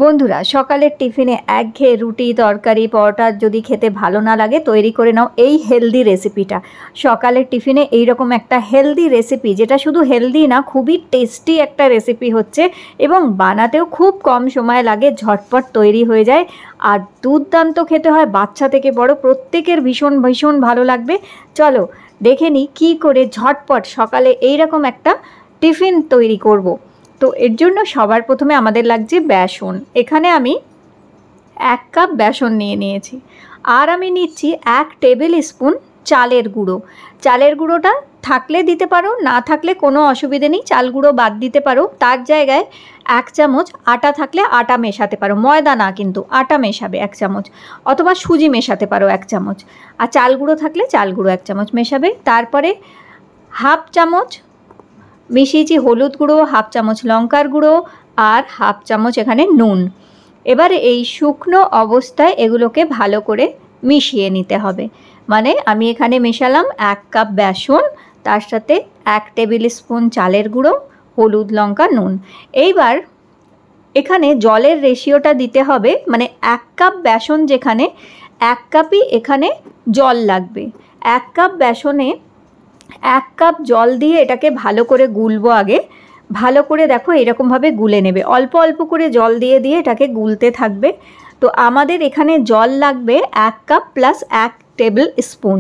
বন্ধুরা সকালের টিফিনে একঘেয়ে রুটি তরকারি পরোটা যদি খেতে ভালো না লাগে তৈরি করে নাও এই হেলদি রেসিপিটা। সকালের টিফিনে এই রকম একটা হেলদি রেসিপি, যেটা শুধু হেলদি না খুবই টেস্টি একটা রেসিপি হচ্ছে এবং বানাতেও খুব কম সময় লাগে, ঝটপট তৈরি হয়ে যায় আর দুর্দান্ত খেতে হয়। বাচ্চা থেকে বড় প্রত্যেকের ভীষণ ভীষণ ভালো লাগবে। চলো দেখে নিই কী করে ঝটপট সকালে এই রকম একটা টিফিন তৈরি করব। তো এর জন্য সবার প্রথমে আমাদের লাগছে বেসন। এখানে আমি 1 কাপ বেসন নিয়েছি আর আমি নিচ্ছি 1 টেবিল স্পুন চালের গুঁড়ো। চালের গুঁড়োটা থাকলে দিতে পারো, না থাকলে কোনো অসুবিধে নেই, চাল গুঁড়ো বাদ দিতে পারো। তার জায়গায় 1 চামচ আটা থাকলে আটা মেশাতে পারো, ময়দা না কিন্তু আটা মেশাবে 1 চামচ, অথবা সুজি মেশাতে পারো 1 চামচ। আর চাল গুঁড়ো থাকলে চাল গুঁড়ো 1 চামচ মেশাবে। তারপরে 1/2 চামচ মিশিয়েছি হলুদ গুঁড়ো, 1/2 চামচ লঙ্কার গুঁড়ো আর 1/2 চামচ এখানে নুন। এবারে এই শুকনো অবস্থায় এগুলোকে ভালো করে মিশিয়ে নিতে হবে। মানে আমি এখানে মেশালাম 1 কাপ বেসন, তার সাথে 1 টেবিল স্পুন চালের গুঁড়ো, হলুদ লঙ্কা নুন। এইবার এখানে জলের রেশিওটা দিতে হবে, মানে 1 কাপ বেসন যেখানে 1 কাপই এখানে জল লাগবে। 1 কাপ বেসনে 1 কাপ জল দিয়ে এটাকে ভালো করে গুলবো। আগে ভালো করে দেখো এরকমভাবে গুলে নেবে, অল্প অল্প করে জল দিয়ে দিয়ে এটাকে গুলতে থাকবে। তো আমাদের এখানে জল লাগবে 1 কাপ প্লাস 1 টেবিল স্পুন।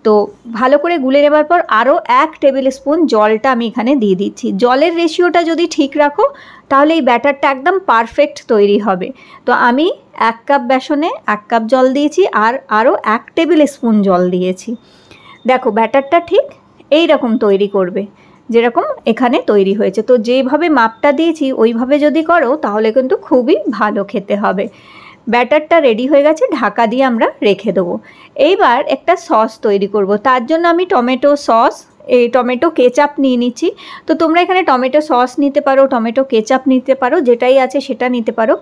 তো ভালো করে গুলে নেবার পর আরও 1 টেবিল স্পুন জলটা আমি এখানে দিয়ে দিচ্ছি। জলের রেশিওটা যদি ঠিক রাখো তাহলে এই ব্যাটারটা একদম পারফেক্ট তৈরি হবে। তো আমি 1 কাপ বেসনে 1 কাপ জল দিয়েছি আর আরও 1 টেবিল স্পুন জল দিয়েছি। দেখো ব্যাটারটা ঠিক এই রকম তৈরি করবে যেরকম এখানে তৈরি হয়েছে। তো যেভাবে মাপটা দিয়েছি ওইভাবে যদি করো তাহলে কিন্তু খুবই ভালো খেতে হবে। ব্যাটারটা রেডি হয়ে গেছে, ঢাকা দিয়ে আমরা রেখে দেবো। এইবার একটা সস তৈরি করব। তার জন্য আমি টমেটো সস, এই টমেটো কেচাপ নিয়ে নিচ্ছি। তো তোমরা এখানে টমেটো সস নিতে পারো, টমেটো কেচাপ নিতে পারো, যেটাই আছে সেটা নিতে পারো।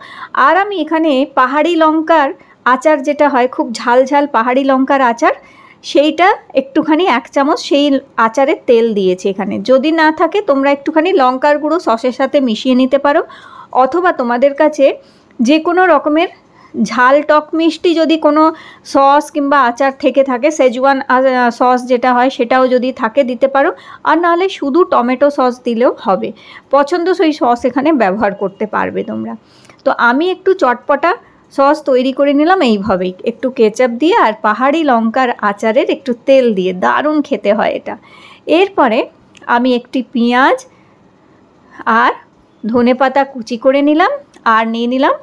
আর আমি এখানে পাহাড়ি লঙ্কার আচার, যেটা হয় খুব ঝাল ঝাল পাহাড়ি লঙ্কার আচার, সেইটা একটুখানি 1 চামচ সেই আচারের তেল দিয়েছি এখানে। যদি না থাকে তোমরা একটুখানি লঙ্কার গুঁড়ো সসের সাথে মিশিয়ে নিতে পারো, অথবা তোমাদের কাছে যে কোনো রকমের ঝাল টক মিষ্টি যদি কোনো সস কিংবা আচার থেকে থাকে, সেজওয়ান সস যেটা হয় সেটাও যদি থাকে দিতে পারো, আর নাহলে শুধু টমেটো সস দিলেও হবে। পছন্দসই সস এখানে ব্যবহার করতে পারবে তোমরা। তো আমি একটু চটপটা সস তৈরি করে নিলাম এইভাবেই, একটু কেচাপ দিয়ে আর পাহাড়ি লঙ্কার আচারের একটু তেল দিয়ে, দারুণ খেতে হয় এটা। এরপরে আমি একটি পেঁয়াজ আর ধনেপাতা কুচি করে নিলাম আর নিয়ে নিলাম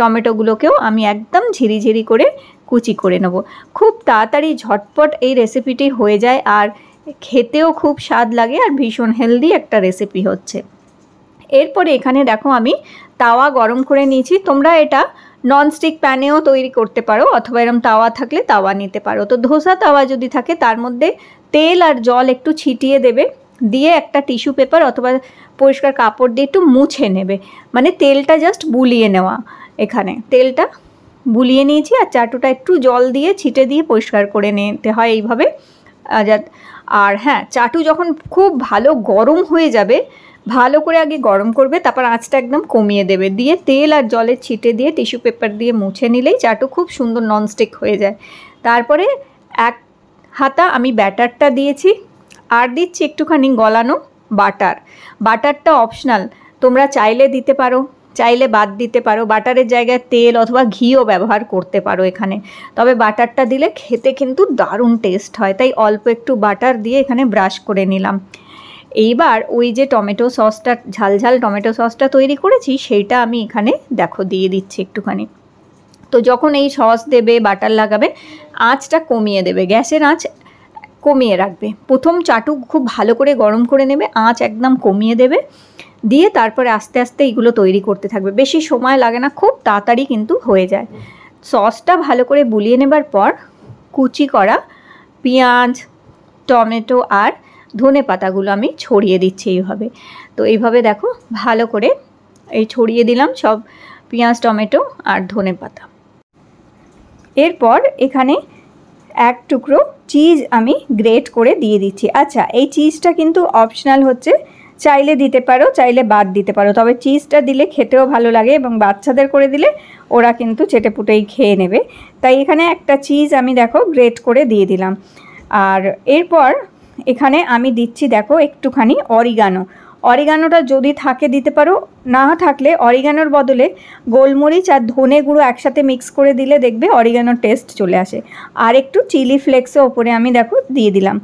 টমেটোগুলোকেও আমি একদম ঝিরিঝিরি করে কুচি করে নেব। খুব তাড়াতাড়ি ঝটপট এই রেসিপিটি হয়ে যায় আর খেতেও খুব স্বাদ লাগে আর ভীষণ হেলদি একটা রেসিপি হচ্ছে। এরপরে এখানে দেখো আমি তাওয়া গরম করে নিয়েছি। তোমরা এটা ননস্টিক প্যানেও তৈরি করতে পারো, অথবা এরকম তাওয়া থাকলে তাওয়া নিতে পারো। তো ধোসা তাওয়া যদি থাকে তার মধ্যে তেল আর জল একটু ছিটিয়ে দেবে, দিয়ে একটা টিস্যু পেপার অথবা পরিষ্কার কাপড় দিয়ে একটু মুছে নেবে, মানে তেলটা জাস্ট বুলিয়ে নেওয়া। এখানে তেলটা বুলিয়ে নিয়েছি আর চাটুটা একটু জল দিয়ে ছিটে দিয়ে পরিষ্কার করে নিতে হয় এইভাবে। আর হ্যাঁ, চাটু যখন খুব ভালো গরম হয়ে যাবে, ভালো করে আগে গরম করবে, তারপর আঁচটা একদম কমিয়ে দেবে, দিয়ে তেল আর জলের ছিটে দিয়ে টিস্যু পেপার দিয়ে মুছে নিলেই চাটু খুব সুন্দর ননস্টিক হয়ে যায়। তারপরে 1 হাতা আমি ব্যাটারটা দিয়েছি আর দিচ্ছি একটুখানি গলানো বাটারটা অপশনাল, তোমরা চাইলে দিতে পারো, চাইলে বাদ দিতে পারো। বাটারের জায়গায় তেল অথবা ঘিও ব্যবহার করতে পারো এখানে, তবে বাটারটা দিলে খেতে কিন্তু দারুণ টেস্ট হয়, তাই অল্প একটু বাটার দিয়ে এখানে ব্রাশ করে নিলাম। এইবার ওই যে টমেটো সসটা, ঝালঝাল টমেটো সসটা তৈরি করেছি সেইটা আমি এখানে দেখো দিয়ে দিচ্ছি একটুখানি। তো যখন এই সস দেবে, বাটার লাগাবে, আঁচটা কমিয়ে দেবে, গ্যাসের আঁচ কমিয়ে রাখবে। প্রথম চাটু খুব ভালো করে গরম করে নেবে, আঁচ একদম কমিয়ে দেবে, দিয়ে তারপরে আস্তে আস্তে এইগুলো তৈরি করতে থাকবে। বেশি সময় লাগে না, খুব তাড়াতাড়ি কিন্তু হয়ে যায়। সসটা ভালো করে বুলিয়ে নেবার পর কুচি করা পেঁয়াজ, টমেটো আর ধনে পাতাগুলো আমি ছড়িয়ে দিচ্ছি এইভাবে। তো এইভাবে দেখো ভালো করে এই ছড়িয়ে দিলাম সব পেঁয়াজ, টমেটো আর ধনে পাতা। এরপর এখানে 1 টুকরো চিজ আমি গ্রেট করে দিয়ে দিচ্ছি। আচ্ছা, এই চিজটা কিন্তু অপশনাল হচ্ছে, চাইলে দিতে পারো, চাইলে বাদ দিতে পারো, তবে চিজটা দিলে খেতেও ভালো লাগে এবং বাচ্চাদের করে দিলে ওরা কিন্তু চেটেপুটেই খেয়ে নেবে। তাই এখানে একটা চিজ আমি দেখো গ্রেট করে দিয়ে দিলাম। আর এরপর এখানে আমি দিচ্ছি দেখো একটুখানি অরিগানো। অরিগানোটা যদি থাকে দিতে পারো, না থাকলে অরিগানোর বদলে গোলমরিচ আর ধনে গুঁড়ো একসাথে মিক্স করে দিলে দেখবে অরিগানোর টেস্ট চলে আসে। আর একটু চিলি ফ্লেক্সও ওপরে আমি দেখো দিয়ে দিলাম।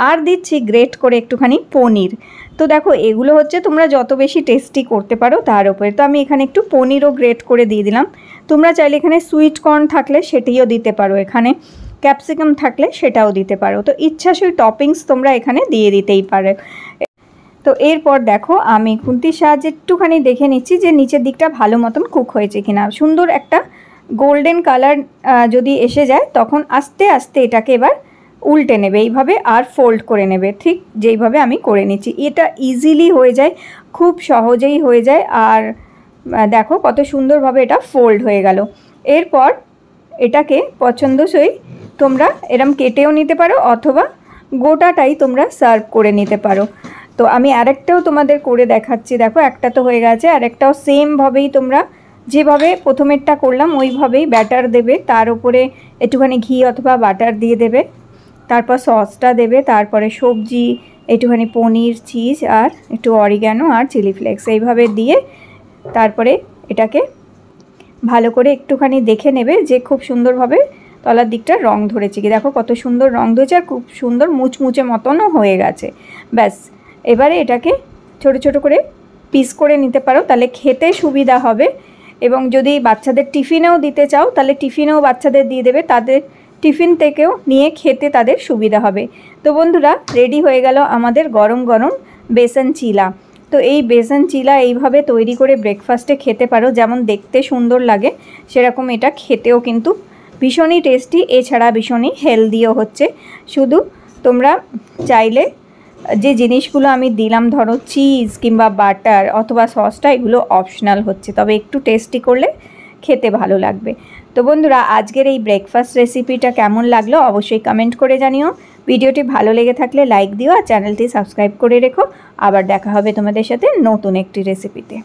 আর দিচ্ছি গ্রেট করে একটুখানি পনির। তো দেখো এগুলো হচ্ছে তোমরা যত বেশি টেস্টি করতে পারো তার উপরে। তো আমি এখানে একটু পনিরও গ্রেট করে দিয়ে দিলাম। তোমরা চাইলে এখানে সুইট কর্ন থাকলে সেটিও দিতে পারো, এখানে ক্যাপসিকাম থাকলে সেটাও দিতে পারো। তো ইচ্ছাসই টপিংস তোমরা এখানে দিয়ে দিতেই পারো। তো এরপর দেখো আমি খুন্তির সাহায্যে একটুখানি দেখে নিচ্ছি যে নিচের দিকটা ভালো মতন কুক হয়েছে কিনা। সুন্দর একটা গোল্ডেন কালার যদি এসে যায় তখন আস্তে আস্তে এটাকে এবার উল্টে নেবে এইভাবে আর ফোল্ড করে নেবে, ঠিক যেইভাবে আমি করে নিচ্ছি। এটা ইজিলি হয়ে যায়, খুব সহজেই হয়ে যায়। আর দেখো কত সুন্দরভাবে এটা ফোল্ড হয়ে গেল। এরপর এটাকে পছন্দসই তোমরা এরম কেটেও নিতে পারো অথবা গোটাটাই তোমরা সার্ভ করে নিতে পারো। তো আমি আরেকটাও তোমাদের করে দেখাচ্ছি। দেখো একটা তো হয়ে গেছে, আরেকটাও সেমভাবেই তোমরা যেভাবে প্রথমেরটা করলাম ওইভাবেই ব্যাটার দেবে, তার উপরে একটুখানি ঘি অথবা বাটার দিয়ে দেবে, তারপর সসটা দেবে, তারপরে সবজি একটুখানি পনির, চিজ আর একটু অরিগ্যানো আর চিলি ফ্লেক্স এইভাবে দিয়ে তারপরে এটাকে ভালো করে একটুখানি দেখে নেবে যে খুব সুন্দরভাবে তলার দিকটা রং ধরেছে কি। দেখো কত সুন্দর রং ধরেছে আর খুব সুন্দর মুচমুচে মতনও হয়ে গেছে। ব্যাস এবারে এটাকে ছোট ছোট করে পিস করে নিতে পারো, তাহলে খেতে সুবিধা হবে। এবং যদি বাচ্চাদের টিফিনেও দিতে চাও তাহলে টিফিনেও বাচ্চাদের দিয়ে দেবে, তাদের টিফিন থেকেও নিয়ে খেতে তাদের সুবিধা হবে। তো বন্ধুরা রেডি হয়ে গেল আমাদের গরম গরম বেসন চিলা। তো এই বেসন চিলা এইভাবে তৈরি করে ব্রেকফাস্টে খেতে পারো, যেমন দেখতে সুন্দর লাগে সেরকম এটা খেতেও কিন্তু ভীষণই টেস্টি, এছাড়া ভীষণই হেলদিও হচ্ছে। শুধু তোমরা চাইলে যে জিনিসগুলো আমি দিলাম ধরো চিজ কিংবা বাটার অথবা সসটা এগুলো অপশনাল হচ্ছে, তবে একটু টেস্টি করলে খেতে ভালো লাগবে। তো বন্ধুরা আজকের এই ব্রেকফাস্ট রেসিপিটা কেমন লাগলো অবশ্যই কমেন্ট করে জানিও। ভিডিওটি ভালো লেগে থাকলে লাইক দিও আর চ্যানেলটি সাবস্ক্রাইব করে রেখো। আবার দেখা হবে তোমাদের সাথে নতুন একটি রেসিপিতে।